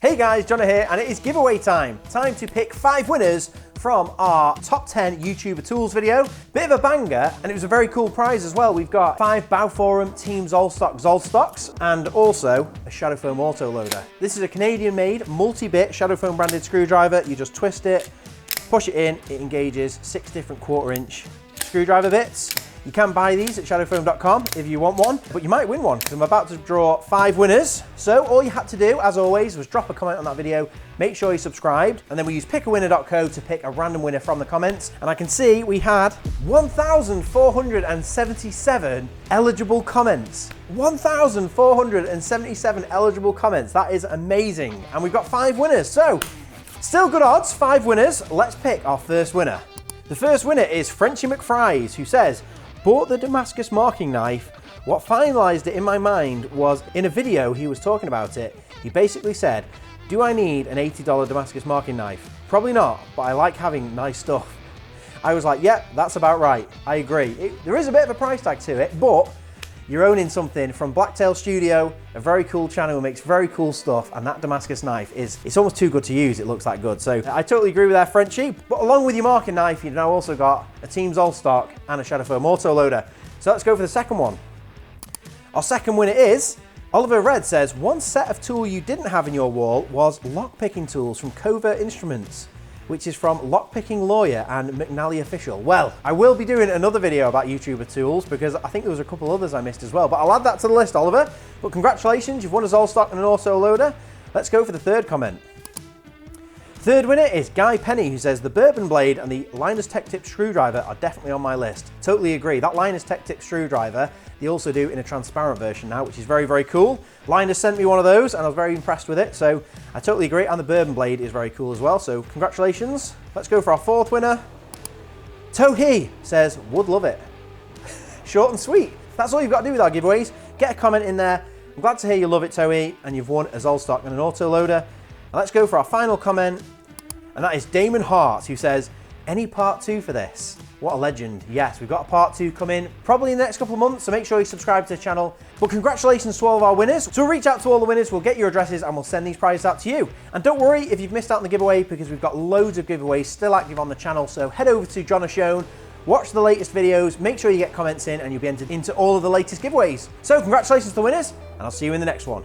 Hey guys, John here, and it is giveaway time. Time to pick 5 winners from our top 10 YouTuber tools video. Bit of a banger, and it was a very cool prize as well. We've got 5 Bowforum Team Zollstock Zollstocks, and also a Shadow Foam auto loader. This is a Canadian-made, multi-bit Shadow Foam branded screwdriver. You just twist it, push it in, it engages 6 different 1/4" screwdriver bits. You can buy these at shadowfoam.com if you want one, but you might win one because I'm about to draw 5 winners. So all you had to do, as always, was drop a comment on that video, make sure you subscribed, and then we use pickawinner.co to pick a random winner from the comments. And I can see we had 1,477 eligible comments. 1,477 eligible comments. That is amazing. And we've got 5 winners. So still good odds, 5 winners. Let's pick our first winner. The first winner is Frenchy McFries, who says, bought the Damascus marking knife. What finalized it in my mind was in a video he was talking about it. He basically said, do I need an $80 Damascus marking knife? Probably not, but I like having nice stuff. I was like, yep, that's about right. I agree. There is a bit of a price tag to it, but you're owning something from Blacktail Studio, a very cool channel who makes very cool stuff, and that Damascus knife it's almost too good to use, it looks that good. So I totally agree with that, Frenchie. But along with your marking knife, you've now also got a Team Zollstock and a Shadow Foam auto loader. So let's go for the second one. Our second winner is Oliver Red says, one set of tool you didn't have in your wall was lockpicking tools from Covert Instruments, which is from Lockpicking Lawyer and McNally Official. Well, I will be doing another video about YouTuber tools because I think there was a couple others I missed as well, but I'll add that to the list, Oliver. But congratulations, you've won a Zollstock and an auto loader. Let's go for the third comment. Third winner is Guy Penny, who says the Bourbon Blade and the Linus Tech Tip screwdriver are definitely on my list. Totally agree. That Linus Tech Tip screwdriver, they also do in a transparent version now, which is very, very cool. Linus sent me one of those and I was very impressed with it, so I totally agree. And the Bourbon Blade is very cool as well, so congratulations. Let's go for our fourth winner. Tohee says, would love it. Short and sweet. That's all you've got to do with our giveaways. Get a comment in there. I'm glad to hear you love it, Tohee, and you've won a Zollstock and an auto loader. And let's go for our final comment, and that is Damon Hart, who says, any part 2 for this? What a legend. Yes, we've got a part 2 coming probably in the next couple of months, so make sure you subscribe to the channel. But congratulations to all of our winners. So we'll reach out to all the winners, we'll get your addresses, and we'll send these prizes out to you. And don't worry if you've missed out on the giveaway, because we've got loads of giveaways still active on the channel. So head over to John O'Shone, watch the latest videos, make sure you get comments in, and you'll be entered into all of the latest giveaways. So congratulations to the winners, and I'll see you in the next one.